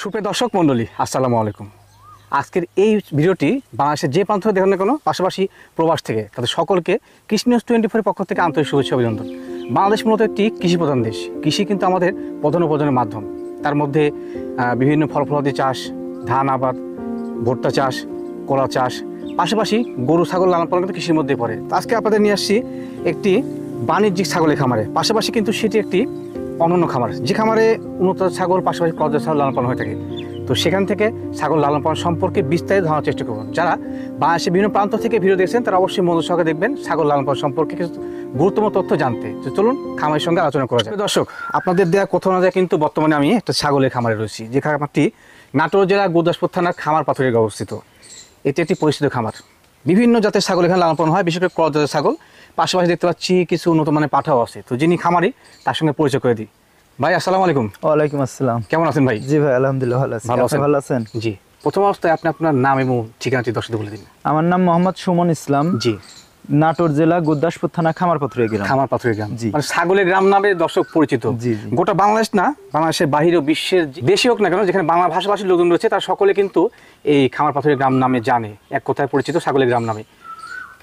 সুপ্রিয় দর্শক মণ্ডলী, আসসালামু আলাইকুম। আজকের এই ভিডিওটি বাংলাদেশের যে প্রান্ত থেকে দেখুন না কেন, পাশাপাশি প্রবাস থেকে তাদের সকলকে কৃষি নিউজ 24 পক্ষ থেকে আন্তরিক শুভেচ্ছা অভিনন্দন। বাংলাদেশ মূলত একটি কৃষি প্রধান দেশ। কৃষি কিন্তু আমাদের প্রধান উপার্জনের মাধ্যম। তার মধ্যে বিভিন্ন ফল ফলাদি চাষ, ধান আবাদ, ভুট্টা চাষ, কলা চাষ, পাশাপাশি গরু ছাগল লালন পালন কিন্তু কৃষির মধ্যে পড়ে। তো আজকে আপনাদের নিয়ে আসছি একটি বাণিজ্যিক ছাগলের খামারে, পাশাপাশি কিন্তু সেটি একটি অনন্য খামার, যে খামারে উন্নত ছাগল পাশাপাশি ক্রস ছাগল লালন পালন হয়ে থাকে। তো সেখান থেকে ছাগল লালন পালন সম্পর্কে বিস্তারিত ধারণার চেষ্টা করুন। যারা বাংলাদেশের বিভিন্ন প্রান্ত থেকে ভিডিও দেখছেন তারা অবশ্যই মনোযোগ সহকারে দেখবেন ছাগল লালন পালন সম্পর্কে কিছু গুরুত্বপূর্ণ তথ্য জানতে। তো চলুন খামারের সঙ্গে আলোচনা করা যায়। দর্শক, আপনাদের দেওয়া কোথাও না যায় কিন্তু বর্তমানে আমি একটা ছাগলের খামারে রয়েছি, যে খামারটি নাটোর জেলার গুরদাসপুর থানার খামার পাথরের অবস্থিত। এটি একটি পরিচিত খামার। বিভিন্ন জাতের ছাগল এখানে লালন পালন হয়, বিশেষ করে ক্রস জাতের ছাগল। পাশাপাশি দেখতে পাচ্ছি কিছু উন্নত মানের পাঠাও আছে। তো যিনি খামারি তার সঙ্গে পরিচয় করে দিই। ভাই আসসালামু আলাইকুম। ওয়ালাইকুম আসসালাম। কেমন আছেন ভাই? জি ভাই, আলহামদুলিল্লাহ ভালো আছি। আপনি ভালো আছেন? জি। প্রথম অবস্থায় আপনি আপনার নাম এবং ঠিকানাটি দর্শকদের বলে দিন। আমার নাম মোহাম্মদ সুমন ইসলাম। জি। নাটোর জেলা গুরদাসপুর থানা খামার পাথরের গ্রাম। খামার পাথরের গ্রাম, জি। মানে ছাগলের গ্রাম নামে দর্শক পরিচিত। জি জি। গোটা বাংলাদেশ না, বাংলাদেশের বাহিরেও বিশ্বের দেশে হোক না কেন, যেখানে বাংলা ভাষাভাষীর লোকজন রয়েছে তারা সকলে কিন্তু এই খামার পাথরের গ্রাম নামে জানে, এক কথায় পরিচিত ছাগলের গ্রাম নামে।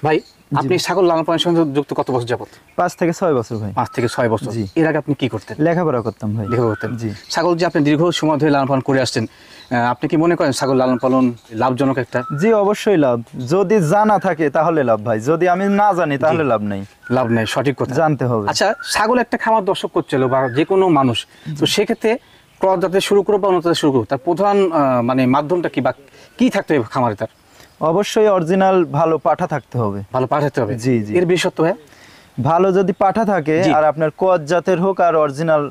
ভাই, আপনি ছাগল লালন পালনের সঙ্গে যুক্ত কত বছর যাবত? 5 থেকে 6 বছর ভাই। 5 থেকে 6 বছর। জি। এর আগে আপনি কি করতেন? লেখাপড়া করতাম ভাই। লেখাপড়া করতেন। জি। ছাগল যে আপনি দীর্ঘ সময় ধরে লালন পালন করে আসছেন, আপনি কি মনে করেন ছাগল লালন পালন লাভজনক একটা? জি, অবশ্যই লাভ। যদি জানা থাকে তাহলে লাভ ভাই, যদি আমি না জানি তাহলে লাভ নেই। লাভ নেই, সঠিক কথা। জানতে হবে। আচ্ছা, ছাগল একটা খামার দর্শক করছিল বা যে কোনো মানুষ, তো সেক্ষেত্রে ক্রস জাতে শুরু করো বা উন্নত জাতে শুরু করো, তার প্রধান মানে মাধ্যমটা কি বা কি থাকতে হবে খামারে? তার অবশ্যই অরিজিনাল ভালো পাঠা থাকতে হবে। ভালো পাঠাতে হবে। জি জি। এর বিশেষত্ব হয় ভালো যদি পাঠা থাকে, জি। আর আপনার কোয়াজ জাতের হোক আর অরিজিনাল,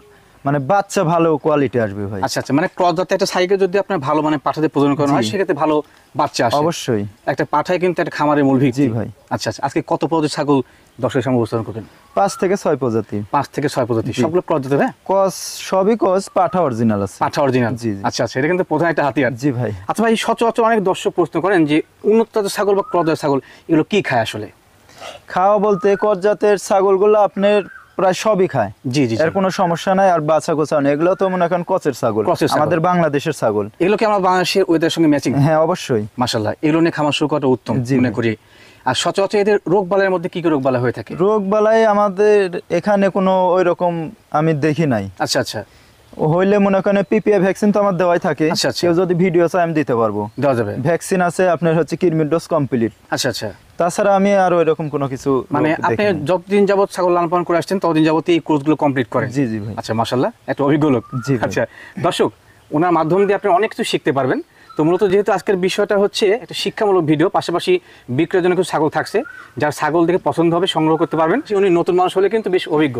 মানে বাচ্চা ভালো কোয়ালিটি আসবে ভাই। আচ্ছা আচ্ছা, মানে ক্রস জাতে একটা সাইকেল যদি আপনার ভালো মানে পাঠাতে প্রজনন করানো হয়, জি। সেক্ষেত্রে ভালো বাচ্চা আসে। অবশ্যই। একটা পাঠায় কিন্তু একটা খামারের মূল ভিত্তি। জি ভাই। আচ্ছা আচ্ছা, আজকে কত প্রজাতির ছাগল দর্শকের সামনে উপস্থাপন করবেন? 5 থেকে 6 প্রজাতি। 5 থেকে 6 প্রজাতি। জি। সবগুলো ক্রস জাতে? হ্যাঁ, কস সবই কস, পাঠা অরিজিনাল আছে। পাঠা অরিজিনাল। জি জি। আচ্ছা আচ্ছা, এটা কিন্তু প্রধান একটা হাতিয়ার। জি ভাই। আচ্ছা ভাই, সচরাচর অনেক দর্শক প্রশ্ন করেন যে উন্নত জাতের ছাগল বা ক্রস জাতের ছাগল এগুলো কি খায় আসলে? খাওয়া বলতে কস জাতের ছাগলগুলো আপনার প্রায় সবই খায়। জি জি। এর কোনো সমস্যা নাই। আর বাছা গোছা নেই, এগুলো তো মনে করেন কচের ছাগল, ক্রসের ছাগল। আমাদের বাংলাদেশের ছাগল। এগুলো কি আমার বাংলাদেশের ওয়েদারের সঙ্গে ম্যাচিং? হ্যাঁ অবশ্যই। মাশাআল্লাহ, এগুলো নিয়ে খামার শুরু করাটা উত্তম জি মনে ভাই। করি। আর সচরাচর এদের রোগ বালাইয়ের মধ্যে কি কি রোগ বালাই হয়ে থাকে? রোগ বালাই আমাদের এখানে কোনো ওই রকম আমি দেখি নাই। আচ্ছা আচ্ছা, হইলে মনে করেন পিপিআই ভ্যাকসিন তো আমার দেওয়াই থাকে। আচ্ছা, আচ্ছা। কেউ যদি ভিডিও চায় আমি দিতে পারবো। দেওয়া যাবে। ভ্যাকসিন আছে আপনার, হচ্ছে কৃমির ডোজ কমপ্লিট। আচ্ছা আচ্ছা, তাছাড়া আমি আর ওই রকম কোনো কিছু মানে রোগ আপনি দেখি নাই। যতদিন যাবত ছাগল লালন পালন করে আসছেন ততদিন যাবত এই কোর্সগুলো কমপ্লিট করেন? জি জি ভাই। আচ্ছা, মাশাআল্লাহ, একটা অভিজ্ঞ লোক। জি ভাই। আচ্ছা দর্শক, ওনার মাধ্যম দিয়ে আপনি অনেক কিছু শিখতে পারবেন। তো মূলত যেহেতু আজকের বিষয়টা হচ্ছে একটা শিক্ষামূলক ভিডিও, পাশাপাশি বিক্রয়ের জন্য কিছু ছাগল থাকছে, যার ছাগল দেখে পছন্দ হবে সংগ্রহ করতে পারবেন। উনি নতুন মানুষ হলে কিন্তু বেশ অভিজ্ঞ।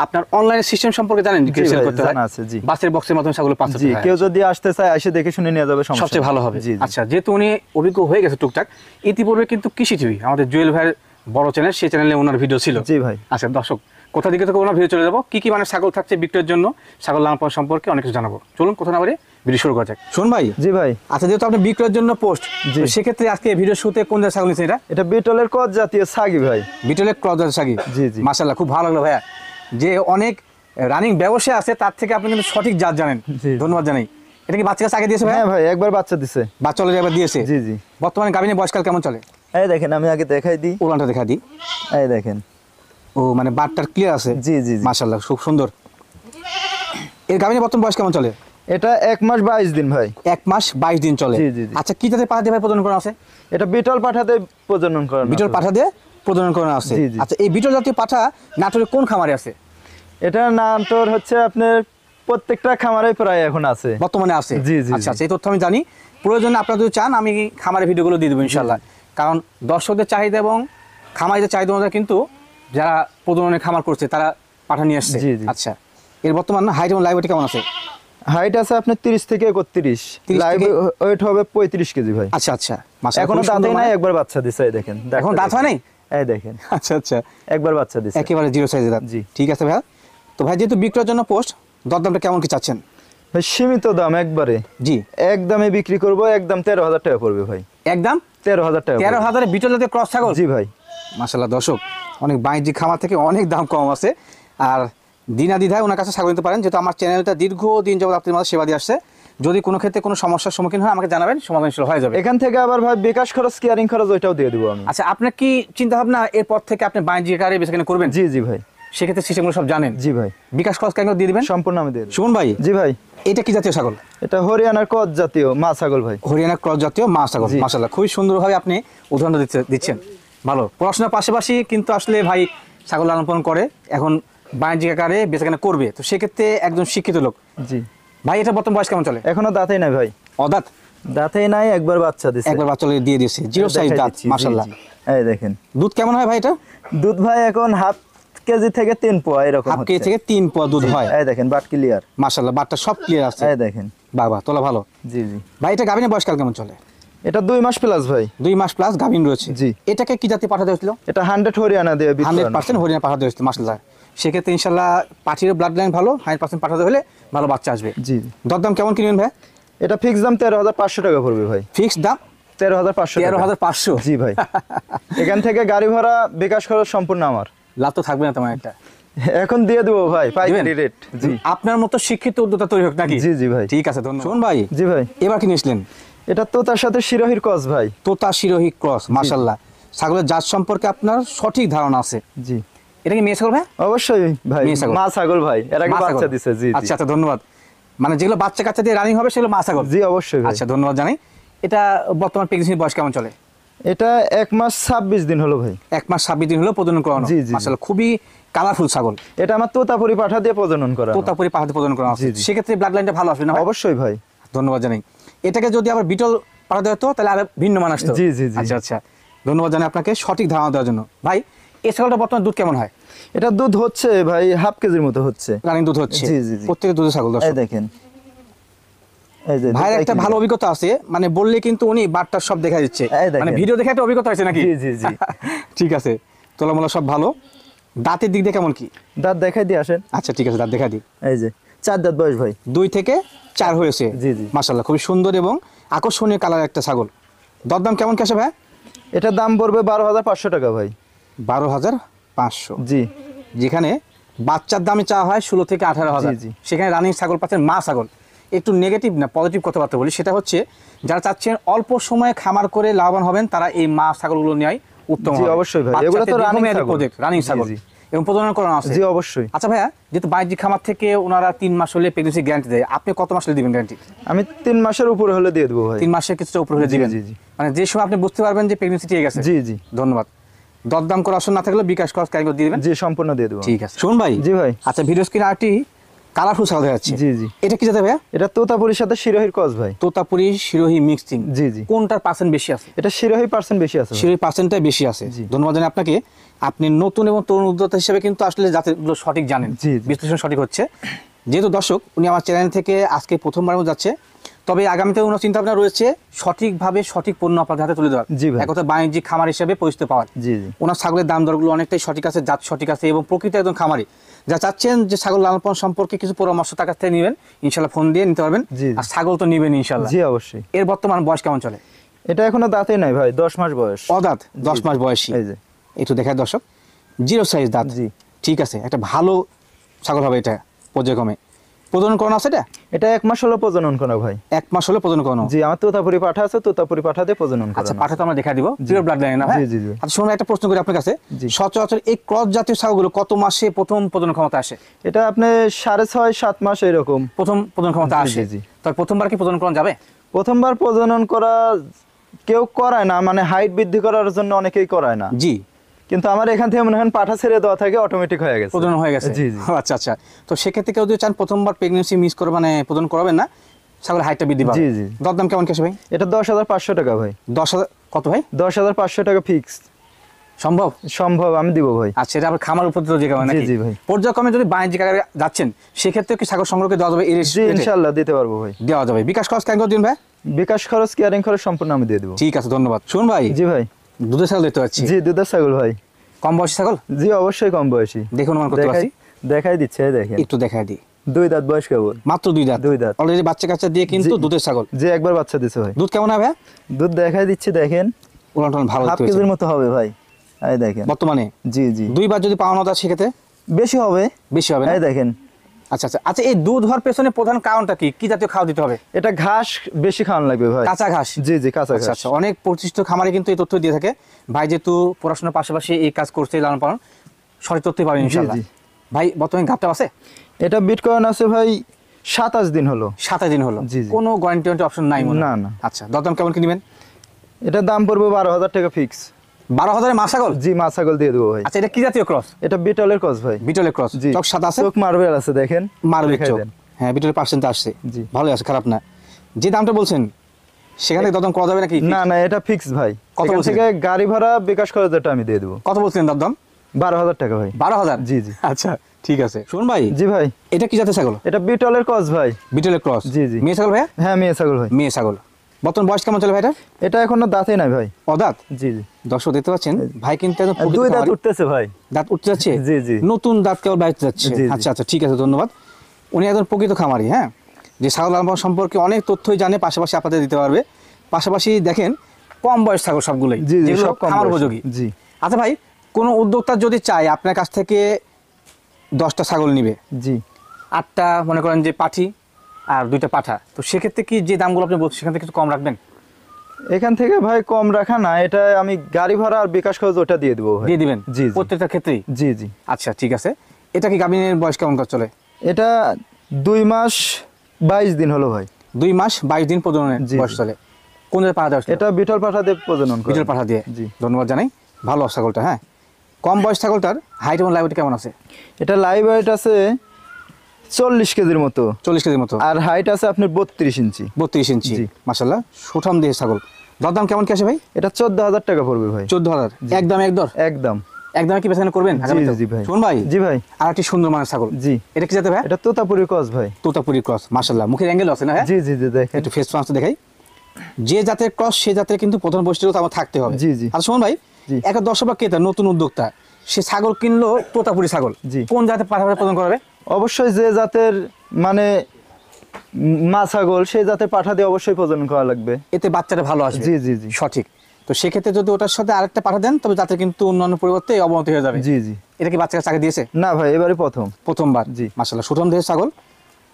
আপনার অনলাইন সিস্টেম সম্পর্কে জানেন? জি ভাই, জানা আছে। জি। বাসের বক্সের মাধ্যমে ছাগল পাচ্ছে। জি, কেউ যদি আসতে চায় এসে দেখে শুনে নিয়ে যাবে, সমস্যা সবচেয়ে নেই। ভালো হবে। জি জি। আচ্ছা, যেহেতু উনি অভিজ্ঞ হয়ে গেছে টুকটাক, ইতিপূর্বে কিন্তু কৃষি টিভি আমাদের জুয়েল ভাইয়ের বড় চ্যানেল, সেই চ্যানেলে ওনার ভিডিও ছিল। জি ভাই। আচ্ছা দর্শক, কোথা দিকে থেকে ওনার ভিডিও চলে যাবো, কি কি মানে ছাগল থাকছে বিক্রয়ের জন্য, ছাগল লালন পালন সম্পর্কে অনেক কিছু জানাবো। চলুন কোথা না বলে ভিডিও শুরু করা যাক। শোন ভাই। জি ভাই। আচ্ছা, যেহেতু আপনি বিক্রয়ের জন্য পোস্ট, জি। সেক্ষেত্রে আজকে ভিডিও শুতে কোন জাতের ছাগল নিচ্ছেন? এটা বিটলের কস জাতীয় ছাগি ভাই। বিটলের ক্রস জাতের ছাগি। জি জি। মাশাআল্লাহ, খুব ভালো লাগলো ভাইয়া, যে অনেক রানিং ব্যবসায় আছে তার থেকে আপনি কিন্তু সঠিক জাত জানেন। জি। ধন্যবাদ জানাই। এটা কি বাচ্চা কাছে আগে দিয়েছে ভাই? হ্যাঁ ভাই, একবার বাচ্চা দিছে। বাচ্চা অলরেডি একবার দিয়েছে। জি জি। বর্তমানে গাভিনের বয়সকাল কেমন চলে? এই দেখেন, আমি আগে দেখাই দিই। ওলানটা দেখা দিই। এই দেখেন। ও মানে বাটটার ক্লিয়ার আছে। জি জি জি। মাশাআল্লাহ, খুব সুন্দর। এর গাভিনের বর্তমান বয়স কেমন চলে? এটা 1 মাস 22 দিন ভাই। 1 মাস 22 দিন চলে। জি, জি, জি। আচ্ছা, কি জাতের পাঠা দিয়ে ভাই প্রজনন করা আছে? এটা বিটল পাঠাতে প্রজনন করানো। বিটল পাঠা দিয়ে প্রজনন করা আছে। জি, জি। আচ্ছা, এই বিটল জাতীয় পাঠা নাটোরের কোন খামারে আছে? এটা নাটোর হচ্ছে আপনার প্রত্যেকটা খামারে প্রায় এখন আছে, বর্তমানে আছে। জি, জি, আচ্ছা জি। আচ্ছা, এই তথ্য আমি জানি। প্রয়োজনে আপনারা যদি চান আমি খামারের ভিডিওগুলো দিয়ে দেবো ইনশাআল্লাহ। কারণ দর্শকদের চাহিদা এবং খামারিদের চাহিদা অনুযায়ী কিন্তু যারা প্রজননের খামার করছে তারা পাঠা নিয়ে আসছে। জি, জি। আচ্ছা, এর বর্তমান হাইট এবং লাইভ কেমন আছে? হাইট আছে আপনার 30 থেকে 31, 30 লাইভ থেকে- ওয়েট হবে 35 কেজি ভাই। আচ্ছা আচ্ছা, মাশাআল্লাহ, এখনো খুব সুন্দর দাঁতই নাই, মানে। একবার বাচ্চা দিছে। এই দেখেন, এখন দাঁত হয় নাই? এই দেখেন, আচ্ছা আচ্ছা, একবার বাচ্চা দিছে। একেবারে জিরো সাইজের দাঁত। জি। ঠিক আছে ভাইয়া। তো ভাই, যেহেতু বিক্রয়ের জন্য পোস্ট, দরদামটা কেমন কি চাচ্ছেন? ভাই সীমিত দাম একবারে। জি। একদমে বিক্রি করব, একদম 13,000 টাকা পড়বে ভাই। একদম 13,000 টাকা। 13,000-এ বিটল জাতীয় ক্রস ছাগল? জি ভাই। মাশাআল্লাহ দর্শক, অনেক বাণিজ্যিক খামার থেকে অনেক দাম কম আছে। আর দিনাদিধায় ওনার কাছে ছাগল নিতে পারেন, যেহেতু আমার চ্যানেলটা দীর্ঘদিন যাবত আপনাদের মাঝে সেবা দিয়ে আসছে। যদি কোনো ক্ষেত্রে কোনো সমস্যার সম্মুখীন হয় আমাকে জানাবেন, সমাধান ইনশাআল্লাহ হয়ে যাবে। এখান থেকে আবার ভাই বিকাশ খরচ কেয়ারিং খরচ ওইটাও দিয়ে দিব আমি। আচ্ছা, আপনার কি চিন্তা ভাবনা এরপর থেকে আপনি বাণিজ্যিক আকারে বেচাকেনা করবেন? জি জি ভাই। সেক্ষেত্রে সিস্টেমগুলো সব জানেন? জি ভাই। বিকাশ খরচ কেন দিয়ে দিবেন? সম্পূর্ণ আমি দিয়ে দেব। সুমন ভাই, জি ভাই। এটা কি জাতীয় ছাগল? এটা হরিয়ানার ক্রস জাতীয় মা ছাগল ভাই। হরিয়ানা ক্রস জাতীয় মা ছাগল। জি। মাশাআল্লাহ, খুবই সুন্দরভাবে আপনি উদাহরণ দিচ্ছেন। ভালো, পড়াশোনার পাশাপাশি কিন্তু আসলে ভাই ছাগল লালন পালন করে, এখন বাণিজ্যিক আকারে বেচাকেনা করবে, তো সেক্ষেত্রে একজন শিক্ষিত লোক। জি ভাই, এটা বর্তমান বয়স কেমন চলে? এখনো দাঁতেই নাই ভাই। অদাঁত? দাঁতেই নাই, একবার বাচ্চা দিছে। একবার বাচ্চা দিয়ে দিয়েছে, জিরো সাইজ দাঁত, মাশাআল্লাহ। এই দেখেন দুধ কেমন হয় ভাই এটা? দুধ ভাই এখন হাফ কেজি থেকে 3 পোয়া এরকম হাফ কেজি থেকে 3 পোয়া দুধ হয়। এই দেখেন বাট ক্লিয়ার। মাশাআল্লাহ, বাটটা সব ক্লিয়ার আছে। এই দেখেন বাবা, তোলা ভালো। জি জি। ভাই, এটা গাভিনের বয়সকাল কেমন চলে? এটা 2 মাস প্লাস ভাই। 2 মাস প্লাস গাভিন রয়েছে। জি। এটাকে কি জাতি পাঠাতে হয়েছিল? এটা 100 হরিয়ানা দিয়ে 100% হরিয়ানা পাঠাতে হয়েছিল, মাশাআল্লাহ। সেক্ষেত্রে ইনশাআল্লাহ পাঠির ব্লাড লাইন ভালো, 100% পাঠাতে হলে ভালো বাচ্চা আসবে। জি। দরদাম কেমন কিনবেন ভাই? এটা ফিক্স দাম 13500 টাকা পড়বে ভাই। ফিক্স দাম 13500 টাকা। 13500? জি ভাই। এখান থেকে গাড়ি ভাড়া বিকাশ খরচ সম্পূর্ণ আমার। লাভ তো থাকবে না তোমার একটা? এখন দিয়ে দেবো ভাই পাইকারি রেট। জি। আপনার মতো শিক্ষিত উদ্যোক্তা তৈরি হোক নাকি? জি জি ভাই। ঠিক আছে, ধন্যবাদ। শুনুন ভাই, জি ভাই। এবার কি নিয়েছিলেন? এটা তোতার সাথে শিরোহির ক্রস ভাই। তোতা শিরোহী ক্রস, মাশাআল্লাহ। ছাগলের জাত সম্পর্কে আপনার সঠিক ধারণা আছে। জি। এটা কি মেয়ে ছাগল ভাই? অবশ্যই ভাই, মেয়ে ছাগল। মা ছাগল ভাই, এর আগে মা ছাগল। বাচ্চা দিছে। জি আচ্ছা আচ্ছা, ধন্যবাদ। মানে যেগুলো বাচ্চা কাচ্চা দিয়ে রানিং হবে সেগুলো মা ছাগল? জি অবশ্যই ভাই। আচ্ছা, ধন্যবাদ জানাই। এটা বর্তমান প্রেগনেন্সির বয়স কেমন চলে? এটা 1 মাস 26 দিন হলো ভাই। 1 মাস 26 দিন হলো প্রজনন করানো। জি, জি। মাশাআল্লাহ, খুবই কালারফুল ছাগল। এটা আমার তোতাপুরি পাঠা দিয়ে প্রজনন করা। তোতাপুরি পাহাড়ে প্রজনন করানো আছে। জি, জি। সেক্ষেত্রে ব্লাড লাইনটা ভালো আসবে না ভাই? অবশ্যই ভাই। ধন্যবাদ জানাই। এটাকে যদি আবার বিটল পাঠা দেওয়া হতো তাহলে আর ভিন্ন মান আসতো। জি, জি, জি। আচ্ছা আচ্ছা, ধন্যবাদ জানাই আপনাকে সঠিক ধারণা দেওয়ার জন্য। ভাই, এই ছাগলটা বর্তমান দুধ কেমন হয়? এটা দুধ হচ্ছে ভাই হাফ কেজির মতো হচ্ছে। রানিং দুধ হচ্ছে? জি, জি, জি। প্রত্যেকটা দুধের ছাগল এই দর্শক। দেখেন। এই যে ভাইয়ের দুধটাই একটা clear। ভালো অভিজ্ঞতা আছে, মানে বললে কিন্তু উনি বারটা সব দেখা দিচ্ছে, এই দেখেন। মানে ভিডিও দেখে একটা অভিজ্ঞতা আছে নাকি? জি, জি, জি। ঠিক আছে, তোলামোলা সব ভালো। দাঁতের দিক দিয়ে কেমন কি? দাঁত দেখাই দিয়ে আসেন। আচ্ছা ঠিক আছে, দাঁত দেখা দিই। এই যে 4 দাঁত বয়স ভাই। 2 থেকে 4 হয়েছে। জি, জি। মাশাআল্লাহ, খুবই সুন্দর এবং আকর্ষণীয় কালার একটা ছাগল। দরদাম কেমন কি আসে ভাই? এটার দাম পড়বে 12500 টাকা ভাই। 12500? জি। যেখানে বাচ্চার দামে চাওয়া হয় 16 থেকে 18000, জি, জি। সেখানে রানিং ছাগল পাচ্ছেন মা ছাগল। একটু নেগেটিভ না পজিটিভ কথাবার্তা বলি, সেটা হচ্ছে যারা চাচ্ছেন অল্প সময়ে খামার করে লাভবান হবেন তারা এই মা ছাগলগুলো নেয় উত্তম জি, হবে। অবশ্যই ভাই। বাচ্চাতে এগুলো তো রানিং দীর্ঘমেয়াদী ছাগল। প্রজেক্ট, রানিং জি, ছাগল জি। এবং প্রজনন করানো আছে। জি অবশ্যই। আচ্ছা ভাইয়া, যেহেতু বাণিজ্যিক খামার থেকে ওনারা 3 মাস হলে প্রেগনেন্সি গ্যারান্টি দেয়, আপনি কত মাস হলে দিবেন গ্যারান্টি? আমি 3 মাসের উপরে হলে দিয়ে দেবো ভাই। 3 মাসের কিছুটা উপরে হলে জি, দিবেন? জি, জি। মানে যে সময় আপনি বুঝতে পারবেন যে প্রেগনেন্সি ঠিক আছে। জি, জি। ধন্যবাদ। দরদাম করার অপশন না থাকলে বিকাশ খরচ কারিগর দিয়ে দিবেন? জি সম্পূর্ণ দিয়ে দেবো। ঠিক আছে। শুন ভাই। জি ভাই। আচ্ছা, ভিডিও স্ক্রিনে আরেকটি কালারফুল ছাগল দেখা যাচ্ছে। জি, জি। এটা কি জাতের ভাইয়া? এটা তোতাপুরির সাথে শিরোহির ক্রস ভাই। তোতাপুরি শিরোহী মিক্সিং। জি, জি। কোনটার পার্সেন্ট বেশি আছে? এটা শিরোহি পার্সেন্ট বেশি আছে ভাই। শিরোহী পার্সেন্টটাই বেশি আছে। জি। ধন্যবাদ জানাই আপনাকে। আপনি নতুন এবং তরুণ উদ্যোক্তা হিসেবে কিন্তু আসলে জাতেরগুলো সঠিক জানেন। জি, জি। বিশ্লেষণ সঠিক হচ্ছে। যেহেতু দর্শক উনি আমার চ্যানেল থেকে আজকে প্রথমবার মতো যাচ্ছে, তবে আগামীতে ওনার চিন্তা ভাবনা রয়েছে সঠিকভাবে সঠিক পণ্য আপনাদের হাতে তুলে দেওয়ার। জি ভাই। এক কথা বাণিজ্যিক খামার হিসেবে পরিচিত পাওয়ার। জি, জি। ওনার ছাগলের দাম দরগুলো অনেকটাই সঠিক আছে, জাত সঠিক আছে এবং প্রকৃত একদম খামারি যা চাচ্ছেন যে ছাগল লালন পালন সম্পর্কে কিছু পরামর্শ তার কাছ থেকে নেবেন, ইনশাল্লাহ ফোন দিয়ে নিতে পারবেন। জি, জি। আর ছাগল তো নেবেন ইনশাল্লাহ। জি অবশ্যই। এর বর্তমান বয়স কেমন চলে? এটা এখনো দাঁতে নাই ভাই, 10 মাস বয়স। অদাঁত, 10 মাস বয়সী। এই যে। একটু দেখায় দর্শক, জিরো সাইজ দাঁত। জি। ঠিক আছে, একটা ভালো ছাগল হবে এটা পর্যায়ক্রমে। প্রজনন করানো আছে এটা? এটা 1 মাস হলো প্রজনন করা ভাই। 1 মাস হলে প্রজনন করানো? জি, আমার তোতাপুরি পাঠা আছে, তোতাপুরি পাঠা দিয়ে প্রজনন করা। আচ্ছা, পাঠা তো আমরা দেখা দিব, পিওর ব্লাড লাইন না ভাই? জি, জি, জি। আচ্ছা শুনুন, একটা প্রশ্ন করি আপনার কাছে। জি। সচরাচর এই ক্রস জাতীয় ছাগলগুলো কত মাসে প্রথম প্রজনন ক্ষমতা আসে? এটা আপনি 6.5 7 মাস এরকম প্রথম প্রজনন ক্ষমতা জি, আসে? জি, জি। তবে প্রথমবার কি প্রজনন করানো যাবে? প্রথমবার প্রজনন করা কেউ করায় না, মানে হাইট বৃদ্ধি করার জন্য অনেকেই করায় না। জি। কিন্তু আমার এখান থেকে মনে হয় পাঠা ছেড়ে দেওয়া থাকে, অটোমেটিক হয়ে গেছে। প্রজনন হয়ে গেছে? জি, জি। ও, আচ্ছা আচ্ছা। তো সেক্ষেত্রে কেউ যদি চান প্রথমবার প্রেগনেন্সি মিস করে মানে প্রজনন করাবেন না, ছাগলের হাইটটা বৃদ্ধি পাবে। জি, জি। দরদাম কেমন কেসে ভাই? এটা 10,500 টাকা ভাই। 10,000 কত ভাই? 10,500 টাকা ফিক্স। সম্ভব? সম্ভব, আমি দিব ভাই। আচ্ছা, এটা আবার খামার উপর যে কেমন নাকি? জি, ভাই। পর্যায়ক্রমে যদি বাণিজ্যিক আকারে যাচ্ছেন সেক্ষেত্রে কি ছাগল সংগ্রহকে দেওয়া যাবে? জি ইনশাআল্লাহ দিতে পারবো ভাই। দেওয়া যাবে। বিকাশ খরচ কেন দিন ভাই? বিকাশ খরচ কেয়ারিং খরচ সম্পূর্ণ আমি দিয়ে দেবো। ঠিক আছে, ধন্যবাদ। শুন ভাই। জি ভাই। দুধের ছাগল দেখতে পাচ্ছি। জি, দুধের ছাগল ভাই। কম বয়সী ছাগল? জি অবশ্যই কম বয়সী। দেখুন অনুমান করতে পারছি। দেখাই দিচ্ছে, এই দেখেন। একটু দেখায় দিই। 2 দাঁত বয়স কেবল। মাত্র 2 দাঁত? 2 দাঁত। অলরেডি বাচ্চা কাচ্চা দিয়ে কিন্তু জি। দুধের ছাগল। যে একবার বাচ্চা দিছে ভাই। দুধ কেমন হবে ভাই? দুধ দেখাই দিচ্ছি, দেখেন। উলান টলান ভালো হাফ দেখতে কেজির হয়েছে মতো হবে ভাই। এই দেখেন। বর্তমানে। জি, জি। 2 বার যদি পাওয়ানো যায় সেক্ষেত্রে বেশি হবে। বেশি হবে না? এই দেখেন। আচ্ছা আচ্ছা আচ্ছা, এই দুধ হওয়ার পেছনে প্রধান কারণটা কি? কি জাতীয় খাওয়া দিতে হবে? এটা ঘাস বেশি খাওয়ানো লাগবে ভাই। কাঁচা ঘাস? জি জি, কাঁচা আচ্ছা ঘাস। আচ্ছা, অনেক প্রতিষ্ঠিত খামারে কিন্তু এই তথ্য দিয়ে থাকে। ভাই যেহেতু পড়াশোনার পাশাপাশি এই কাজ করছে, লালন পালন, সঠিক তথ্যই পাবেন ইনশাআল্লাহ। জি। ভাই বর্তমানে গাবটা আছে? এটা বিটকয়েন আছে ভাই 27 দিন হলো। 27 দিন হলো। জি, জি। কোনো গ্যারান্টি অপশন নাই মনে হয়? না, না। আচ্ছা, দরদাম কেমন কি নেবেন? এটা দাম পড়বে 12,000 টাকা ফিক্স। 12,000 মা ছাগল? জি, মা ছাগল দিয়ে দেবো ভাই। আচ্ছা, এটা কি জাতীয় ক্রস? এটা বিটলের ক্রস ভাই। বিটলের ক্রস? জি। চোখ সাদা আছে? চোখ মার্বেল আছে, দেখেন। মারবে দেখাই চোখ। দেন। হ্যাঁ, বিটলের পার্সেন্ট আসছে। জি। ভালোই আছে, খারাপ না। যে দামটা বলছেন সেখানে দরদাম করা যাবে নাকি? না না, এটা ফিক্স ভাই। কত এখান বলছেন? থেকে গাড়ি ভাড়া বিকাশ খরচটা আমি দিয়ে দেবো। কত বলছেন দরদাম? 12,000 টাকা ভাই। 12,000? জি, জি। আচ্ছা, ঠিক আছে। শুনুন ভাই, জি ভাই, এটা কি জাতের ছাগল? এটা বিটলের ক্রস ভাই। বিটলের ক্রস? জি, জি। মেয়ে ছাগল ভাইয়া? হ্যাঁ, মেয়ে ছাগল ভাই। মেয়ে ছাগল। বর্তমান বয়স কেমন চলে ভাইটা? এটা এখনো দাঁতই নাই ভাই। অদাঁত? জি জি। দর্শক দেখতে পাচ্ছেন, ভাই কিন্তু একদম আর প্রকৃত 2 দাঁত খামারি। উঠতেছে ভাই। দাঁত উঠতে যাচ্ছে? জি, জি। নতুন দাঁত কেবল বাইতে যাচ্ছে? জি, জি। আচ্ছা আচ্ছা, ঠিক আছে, ধন্যবাদ। উনি একজন প্রকৃত খামারি, হ্যাঁ, যে ছাগল লালন পালন সম্পর্কে অনেক তথ্যই জানে, পাশাপাশি আপনাদের দিতে পারবে। পাশাপাশি দেখেন কম বয়স ছাগল সবগুলোই, জি জি, যেগুলো সব কম খামার বয়সী। উপযোগী। জি আচ্ছা ভাই, কোনো উদ্যোক্তা যদি চায় আপনার কাছ থেকে 10টা ছাগল নিবে, জি। 8টা মনে করেন যে পাঠি আর 2টা পাঠা, তো সেক্ষেত্রে কি যে দামগুলো আপনি বলছেন সেখান থেকে কিছু কম রাখবেন? এখান থেকে ভাই কম রাখা না, এটা আমি গাড়ি ভাড়া আর বিকাশ খরচ ওটা দিয়ে দেবো ভাই। দিয়ে দিবেন? জি জি। প্রত্যেকটা ক্ষেত্রেই? জি জি। আচ্ছা, ঠিক আছে। এটা কি গাভিনের বয়স কেমন করে চলে? এটা 2 মাস 22 দিন হলো ভাই। 2 মাস 22 দিন প্রজননের জি, বয়স জি। চলে। কোন জায়গায় পাঠা দেওয়া? এটা বিটল পাঠা দিয়ে প্রজনন করে। বিটল পাঠা দিয়ে? জি। ধন্যবাদ জানাই। ভালো ছাগলটা, হ্যাঁ। কম বয়স ছাগলটার হাইট এবং লাইভ কেমন আছে? এটা লাইভ ওয়েট আছে 40 কেজির মতো, 40 কেজির মতো। আর হাইট আছে আপনার 32 ইঞ্চি। 32 ইঞ্চি? জি। মাশাআল্লাহ, সুঠাম দেহের ছাগল। দরদাম কেমন কি আসে ভাই? এটা 14,000 টাকা পড়বে ভাই। 14,000? একদম একদর? একদম। একদমে কি বেচাকেনা করবেন? জি জি ভাই। শুন ভাই, জি ভাই। আর একটি সুন্দর মানের ছাগল। জি। এটা কি জাতে ভাই? এটা তোতাপুরি ক্রস ভাই। তোতাপুরি ক্রস। মাশাআল্লাহ, মুখের অ্যাঙ্গেল আছে না? হ্যাঁ, জি জি জি, দেখেন। একটু ফেস ফ্রান্স দেখাই। যে জাতের ক্রস সে জাতের কিন্তু প্রধান বৈশিষ্ট্য আমার থাকতে হবে। জি, জি। আর শোন ভাই, জি। একটা দর্শক বা ক্রেতা নতুন উদ্যোক্তা, সে ছাগল কিনলো তোতাপুরি ছাগল, জি। কোন জাতের পাঠাভাবে প্রদান করবে? অবশ্যই যে জাতের মানে মা ছাগল সেই জাতের পাঠা দিয়ে অবশ্যই প্রজনন করা লাগবে। এতে বাচ্চাটা ভালো আসবে। জি জি জি। সঠিক। তো সেক্ষেত্রে যদি ওটার সাথে আরেকটা পাঠা দেন, তবে জাতের কিন্তু অন্যান্য পরিবর্তে অবনতি হয়ে যাবে। জি জি। এটা কি বাচ্চাকে চাকরি দিয়েছে? না ভাই, এবারে প্রথম। প্রথমবার? জি। মাশাআল্লাহ, সুঠাম দেহের ছাগল।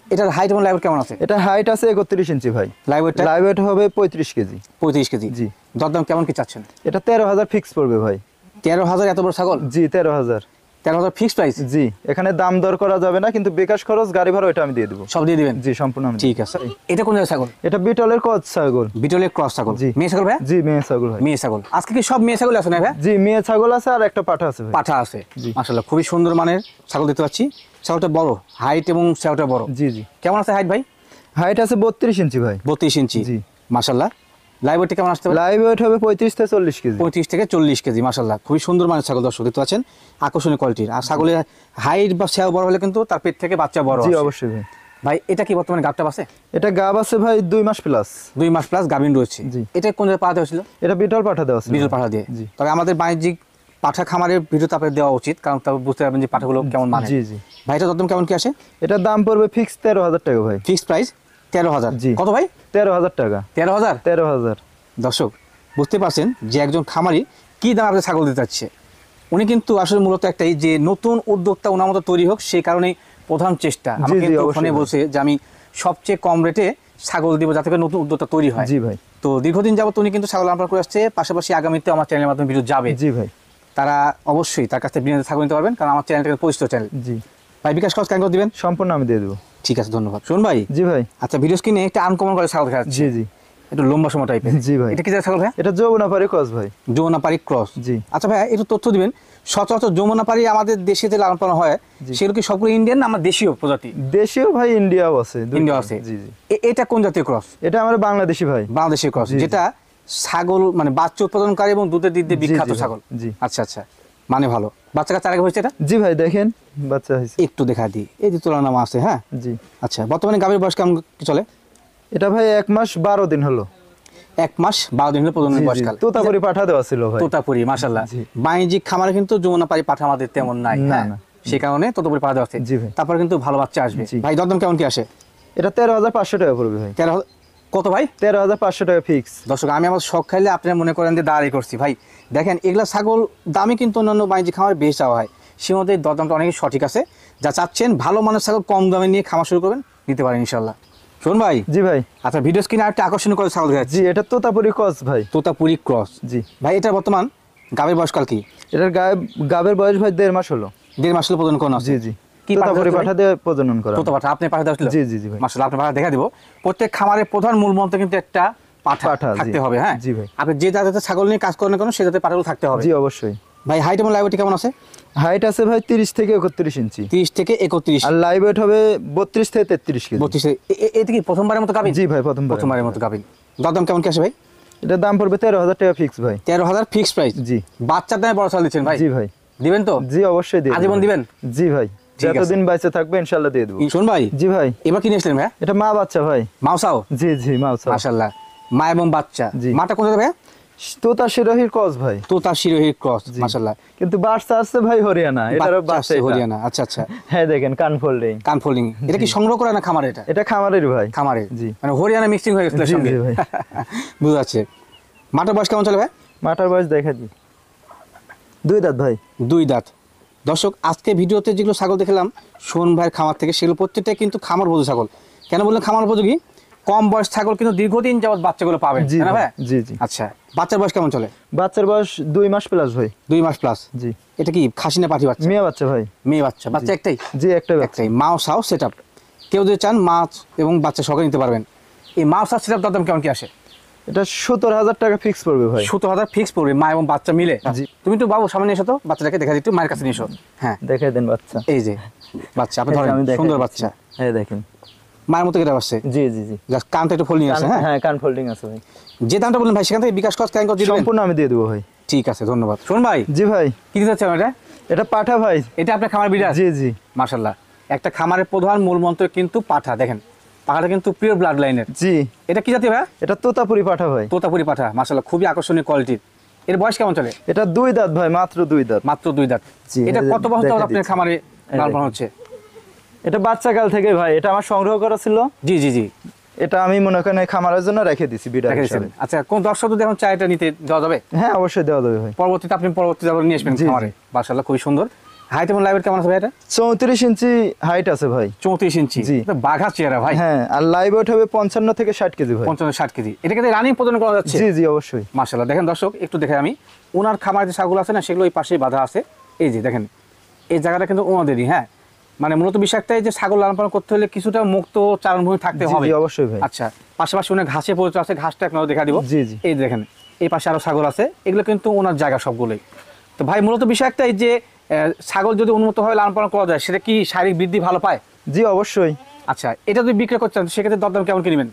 এটার হাইট এবং লাইভ কেমন আছে? এটা হাইট আছে 31 ইঞ্চি ভাই। লাইভ ওয়েটটা? লাইভ ওয়েট হবে 35 কেজি। 35 কেজি? জি। দরদাম কেমন কি চাচ্ছেন? এটা 13,000 ফিক্স পড়বে ভাই। 13,000? এত বড় ছাগল? জি, 13,000। 13,000 ফিক্স প্রাইস? জি, এখানে দাম দর করা যাবে না, কিন্তু বিকাশ খরচ গাড়ি ভাড়া ওটা আমি দিয়ে দেবো। সব দিয়ে দিবেন? জি, সম্পূর্ণ আমি ঠিক আছে। এটা কোন জাতের ছাগল? এটা বিটলের কচ ছাগল। বিটলের ক্রস ছাগল? জি। মেয়ে ছাগল ভাই? জি, মেয়ে ছাগল ভাই। মেয়ে ছাগল। আজকে কি সব মেয়ে ছাগল আছে না ভাই? জি, মেয়ে ছাগল আছে আর একটা পাঠা আছে ভাই। পাঠা আছে? জি। মাশাআল্লাহ, খুবই সুন্দর মানের ছাগল দেখতে পাচ্ছি। ছাগলটা বড়, হাইট এবং ছাগলটা বড়। জি জি। কেমন আছে হাইট ভাই? হাইট আছে 32 ইঞ্চি ভাই। 32 ইঞ্চি? জি। মাশাআল্লাহ। লাইভ ওয়েট কেমন আসতে পারে? লাইভ ওয়েট হবে 35 থেকে 40 কেজি। 35 থেকে 40 কেজি। মাশাআল্লাহ, খুবই সুন্দর মানের ছাগল দর্শক দেখতে পাচ্ছেন, আকর্ষণীয় কোয়ালিটির। আর ছাগলের হাইট বা সেও বড় হলে কিন্তু তার পেট থেকে বাচ্চা বড় জি, আসে। অবশ্যই ভাই। ভাই এটা কি বর্তমানে গাবটা আছে? এটা গাব আছে ভাই 2 মাস প্লাস। 2 মাস প্লাস গাভিন রয়েছে? জি। এটা কোন জায়গায় পাঠাতে হয়েছিল? এটা বিটল পাঠা দেওয়া আছে। বিটল পাঠা দিয়ে? জি। তবে আমাদের বাণিজ্যিক পাঠা খামারের ভিডিও তারপরে দেওয়া উচিত, কারণ তারপর বুঝতে পারবেন যে পাঠাগুলো কেমন মানে। জি জি। ভাই এটা দরদাম কেমন কি আসে? এটার দাম পড়বে ফিক্স 13,000 টাকা ভাই। Fix price 13,000? জি। কত ভাই? 13,000 টাকা। 13,000? 13,000। দর্শক বুঝতে পারছেন যে একজন খামারি কি দাম আপনার ছাগল দিতে চাচ্ছে। উনি কিন্তু আসলে মূলত একটাই, যে নতুন উদ্যোক্তা ওনার মতো তৈরি হোক, সেই কারণেই প্রধান চেষ্টা। জি, আমাকে জি, কিন্তু অবশ্যই ফোনে ভাই। বলছে যে আমি সবচেয়ে কম রেটে ছাগল দিব যাতে করে নতুন উদ্যোক্তা তৈরি হয়। জি ভাই। তো দীর্ঘদিন যাবত উনি কিন্তু ছাগল লালন পালন করে আসছে, পাশাপাশি আগামীতে আমার চ্যানেলের মাধ্যমে ভিডিও যাবে। জি ভাই। তারা অবশ্যই তার কাছ থেকে বিনামূল্যে ছাগল নিতে পারবেন, কারণ আমার চ্যানেলটা পরিচিত চ্যানেল। জি। ভাই বিকাশ খরচ কেন করে দিবেন? সম্পূর্ণ আমি দিয়ে দেবো। ঠিক আছে, ধন্যবাদ। শুনুন ভাই, জি ভাই। আচ্ছা, ভিডিও স্ক্রিনে একটা আনকমন করে ছাগল দেখা যাচ্ছে, জি জি। একটু লম্বা সময় টাইপের। জি ভাই। এটা কি জাতের ছাগল ভাই? এটা যমুনাপাড়ি ক্রস ভাই। যমুনাপাড়ি ক্রস? জি। আচ্ছা ভাই, একটু তথ্য দিবেন, সচরাচর যমুনাপাড়ি আমাদের দেশে যে লালন পালন হয় জি। সেগুলো কি সবগুলো ইন্ডিয়ান না আমার দেশীয় প্রজাতি? দেশীয় ভাই, ইন্ডিয়াও আছে। দুইটা। ইন্ডিয়া আছে? জি জি। এটা কোন জাতীয় ক্রস? এটা আমার বাংলাদেশি ভাই। বাংলাদেশি ক্রস, জি, জি। যেটা ছাগল মানে বাচ্চা উৎপাদনকারী এবং দুধের দিক দিয়ে জি, বিখ্যাত জি ভাই। ছাগল? জি। আচ্ছা আচ্ছা, মানে ভালো। বাচ্চা কাচ্চা আগে হয়েছে এটা? জি ভাই, দেখেন বাচ্চা হয়েছে। একটু দেখা দিই, এই যে তুলনামা আছে। হ্যাঁ, জি। আচ্ছা, বর্তমানে গাভীর বয়স কেমন কি চলে? এটা ভাই 1 মাস 12 দিন হলো। 1 মাস 12 দিন হলো প্রজননের বয়সকাল। তোতাপুরি পাঠা দেওয়া ছিল ভাই। তোতাপুরি, মাশাআল্লাহ। জি। বাণিজ্যিক খামারে কিন্তু যমুনাপাড়ি পাঠা আমাদের তেমন নাই। না, হ্যাঁ, না। সেই কারণে তোতাপুরি পাঠা দেওয়া আছে। জি ভাই। তারপর কিন্তু ভালো বাচ্চা আসবে। জি। ভাই দরদাম কেমন কি আসে? এটা 13,500 টাকা পড়বে ভাই। 13,000? কত ভাই? 13,500 টাকা ফিক্স। দর্শক, আমি আমার শখ খাইলে আপনারা মনে করেন যে দাঁড়াই করছি। ভাই দেখেন, এগুলা ছাগল দামে কিন্তু অন্যান্য বাণিজ্যিক খামারে বেশি চাওয়া হয়, সীমাতে দরদামটা অনেক সঠিক আছে। যা চাচ্ছেন ভালো মানের ছাগল কম দামে নিয়ে খামার শুরু করবেন, নিতে পারেন ইনশাল্লাহ। শোন ভাই, জি ভাই। আচ্ছা ভিডিও স্ক্রিনে আরেকটা আকর্ষণীয় করে ছাগল দেখাচ্ছি। জি, এটা তোতাপুরি ক্রস ভাই। তোতাপুরি ক্রস। জি ভাই এটা বর্তমান গাভীর বয়সকাল কি? এটার গাবের বয়স ভাই 1.5 মাস হলো। 1.5 মাস হলো প্রজনন করানো আছে। জি জি, কি তোতাপুরি পাঠা দিয়ে প্রজনন করা। তোতা পাঠা আপনি পাঠা দেওয়া? জি জি জি ভাই। মাশাআল্লাহ, আপনি পাঠা দেখা দিব। প্রত্যেক খামারের প্রধান মূল মন্ত্র কিন্তু একটা পাঠা থাকতে হবে। হ্যাঁ জি ভাই। আপনি যে জাতের ছাগল নিয়ে কাজ করেন না কেন, সে জাতের পাঠাগুলো থাকতে হবে। জি অবশ্যই ভাই হাইট এবং লাইভ ওয়েট কেমন আছে? হাইট আছে ভাই 30 থেকে 31 ইঞ্চি। 30 থেকে 31। আর লাইভ ওয়েট হবে 32 থেকে 33 কেজি। 32। এটা কি প্রথমবারের মতো গাভীন? জি ভাই, প্রথমবারের মতো গাভীন। দরদাম কেমন কি আসে ভাই? এটার দাম পড়বে 13,000 টাকা ফিক্স ভাই। 13,000 ফিক্স প্রাইস? জি। বাচ্চার দামে বড় ছাগল দিচ্ছেন ভাই? জি ভাই। দিবেন তো? জি অবশ্যই দিয়ে আজীবন দিবেন? জি ভাই, ঠিক আছে। যতদিন বাইচে থাকবে ইনশাআল্লাহ দিয়ে দেব। শোন ভাই, জি ভাই। এবার কি নিয়েছিলেন ভাই? এটা মা বাচ্চা ভাই। মাউসাও? জি জি, মাউসা। মাশাআল্লাহ, মা এবং বাচ্চা। জি। মাটা কোন জায়গা ভাই? তোতা শিরোহির ক্রস ভাই। তোতা শিরোহী ক্রস। জি। মাশাআল্লাহ। কিন্তু বাচ্চা আছে ভাই হরিয়ানা। এটারও বাচ্চা হরিয়ানা। আচ্ছা আচ্ছা। হ্যাঁ দেখেন কান ফোল্ডিং। কান ফোল্ডিং। এটা কি সংগ্রহ করে না খামারে? এটা খামারের ভাই। খামারে। জি। মানে হরিয়ানা মিক্সিং হয়ে গেছিল জি, সঙ্গে। জি ভাই। বুঝা যাচ্ছে। মাটার বয়স কেমন চলে ভাই? মাটার বয়স দেখা দি 2 দাঁত ভাই। 2 দাঁত। দর্শক, আজকে ভিডিওতে যেগুলো ছাগল দেখলাম সোহন ভাইয়ের খামার থেকে, সেগুলো প্রত্যেকটাই কিন্তু খামার উপযোগী ছাগল। কেন বললেন খামার উপযোগী? কম বয়স ছাগল কিন্তু দীর্ঘদিন যাবত বাচ্চাগুলো পাবেন, জি তাই না ভাই? জি জি। আচ্ছা, বাচ্চার বয়স কেমন চলে? বাচ্চার বয়স 2 মাস প্লাস ভাই। 2 মাস প্লাস। জি। এটা কি খাসি না পাঠি বাচ্চা? মেয়ে বাচ্চা ভাই। মেয়ে বাচ্চা। বাচ্চা একটাই? জি একটা বাচ্চা। একটাই। মাও সাও সেটআপ। কেউ যদি চান মাছ এবং বাচ্চা সহকারে নিতে পারবেন। এই মাও সাও সেটআপ দাম কেমন কি আসে? এটা 17,000 টাকা ফিক্স পড়বে ভাই। 17,000 ফিক্স পড়বে মা এবং বাচ্চা মিলে? জি। তুমি তো বাবু সামনে এসো তো, বাচ্চাটাকে দেখা দিতে, মায়ের কাছে নিয়ে এসো। হ্যাঁ দেখাই দেন বাচ্চা। এই যে বাচ্চা, আপনি ধরেন, আমি দেখাই সুন্দর দিচ্ছি। বাচ্চা। হ্যাঁ দেখেন মায়ের মতো কেটে আসছে। জি জি জি। জাস্ট কানটা একটু ফোল্ডিং আছে। হ্যাঁ হ্যাঁ কান ফোল্ডিং আছে ভাই। যে দামটা বললেন ভাই, সেখান থেকে বিকাশ কস ক্যান করে দিবেন? সম্পূর্ণ আমি দিয়ে দেবো ভাই। ঠিক আছে, ধন্যবাদ। শোন ভাই, জি ভাই। কি দিতে চাচ্ছেন এটা? এটা পাঠা ভাই। এটা আপনার খামার বিড়াল? জি জি। মাশাআল্লাহ, একটা খামারের প্রধান মূল মন্ত্র কিন্তু পাঠা। দেখেন পাঠাটা কিন্তু পিওর ব্লাড লাইনের। জি। এটা কি জাতি ভাই? এটা তোতাপুরি পাঠা ভাই। তোতাপুরি পাঠা। মাশাআল্লাহ, খুবই আকর্ষণীয় কোয়ালিটির। এর বয়স কেমন চলে? এটা 2 দাঁত ভাই, মাত্র 2 দাঁত। মাত্র 2 দাঁত। জি, এটা কত বছর দেখা ধরে আপনার দিচ্ছি। খামারে এই লালন দেখেন। হচ্ছে? এটা বাচ্চা কাল থেকে ভাই, এটা আমার সংগ্রহ করা ছিল। জি জি জি। এটা আমি মনে করেন এই খামারের জন্য রেখে দিছি বিড়াল রেখে হিসেবে। দিয়েছেন। আচ্ছা, কোন দর্শক যদি এখন চায় এটা নিতে দেওয়া যাবে? হ্যাঁ অবশ্যই দেওয়া যাবে ভাই। পরবর্তীতে আপনি আবার নিয়ে আসবেন জি, জি। খামারে। মাশাআল্লাহ, খুবই সুন্দর। হাইট এবং লাইভ কেমন আছে ভাই এটা? 34 ইঞ্চি হাইট আছে ভাই। 34 ইঞ্চি। জি। এটা বাঘা চেহারা ভাই। হ্যাঁ, আর লাইভ ওয়েট হবে 55 থেকে 60 কেজি ভাই। 55-60 কেজি। এটাকে রানিং প্রজনন করা যাচ্ছে? জি জি অবশ্যই। মাশাআল্লাহ, দেখেন দর্শক, একটু দেখে আমি ওনার খামার যে ছাগল আছে না, সেগুলো এই পাশেই বাঁধা আছে। এই যে দেখেন, এই জায়গাটা কিন্তু ওনাদেরই। হ্যাঁ, মানে মূলত বিষয়টাই যে ছাগল লালন পালন করতে হলে কিছুটা মুক্ত চারণভূমি থাকতে জি, হবে। জি, অবশ্যই ভাই। আচ্ছা, পাশাপাশি অনেক ঘাসে পরিচয় আছে, ঘাসটা আপনারা দেখা দিব। জি, জি। এই দেখেন, এই পাশে আরো ছাগল আছে, এগুলো কিন্তু ওনার জায়গা সবগুলোই। তো ভাই মূলত বিষয় একটাই যে ছাগল যদি উন্নত হয় লালন পালন করা যায়, সেটা কি শারীরিক বৃদ্ধি ভালো পায়? জি অবশ্যই। আচ্ছা, এটা যদি বিক্রি করতে চান সেক্ষেত্রে দরদাম কেমন কি নেবেন?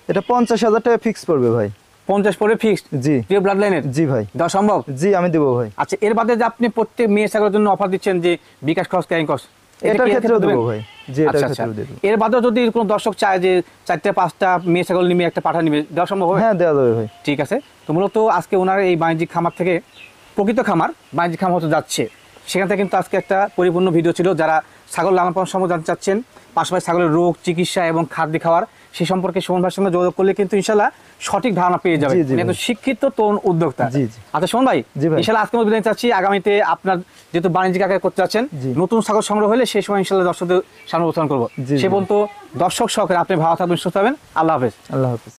এটা 50,000 টাকা ফিক্স পড়বে ভাই। 50 পরে ফিক্সড? জি। পিওর ব্লাড লাইনের? জি ভাই। দেওয়া সম্ভব? জি আমি দেবো ভাই। আচ্ছা, এর বাদে যে আপনি প্রত্যেক মেয়ে ছাগলের জন্য অফার দিচ্ছেন যে বিকাশ খরচ ক্যারিং কস্ট, এটার ক্ষেত্রেও দেবো ভাই। জি এটার ক্ষেত্রেও দেবো। এর বাদেও যদি কোনো দর্শক চায় যে 4-5টা মেয়ে ছাগল নিবে, একটা পাঠা নিবে, দেওয়া সম্ভব হবে? হ্যাঁ দেওয়া যাবে ভাই। ঠিক আছে। তো মূলত আজকে ওনার এই বাণিজ্যিক খামার থেকে, প্রকৃত খামার বাণিজ্যিক খামার হতে যাচ্ছে, সেখান থেকে কিন্তু আজকে একটা পরিপূর্ণ ভিডিও ছিল। যারা ছাগল লালন পালন সম্বন্ধে জানতে চাচ্ছেন, পাশাপাশি ছাগলের রোগ চিকিৎসা এবং খাদ্য খাওয়ার, সে সম্পর্কে সুমন ভাইয়ের সঙ্গে যোগাযোগ করলে কিন্তু ইনশাল্লাহ সঠিক ধারণা পেয়ে যাবে। জি, জি একদম শিক্ষিত তরুণ উদ্যোক্তা। জি, জি। আচ্ছা সুমন ভাই, জি ভাই। ইনশাল্লাহ আজকে বিদায় চাচ্ছি। আগামীতে আপনার যেহেতু বাণিজ্যিক আকারে করতে যাচ্ছেন, জি। নতুন ছাগল সংগ্রহ হলে সেই সময় ইনশাল্লাহ দর্শকদের সামনে উপস্থাপন করবো। জি, সে জি। পর্যন্ত দর্শক সহকারে আপনি ভালো থাকবেন, সুস্থ থাকবেন। আল্লাহ হাফেজ। আল্লাহ হাফেজ।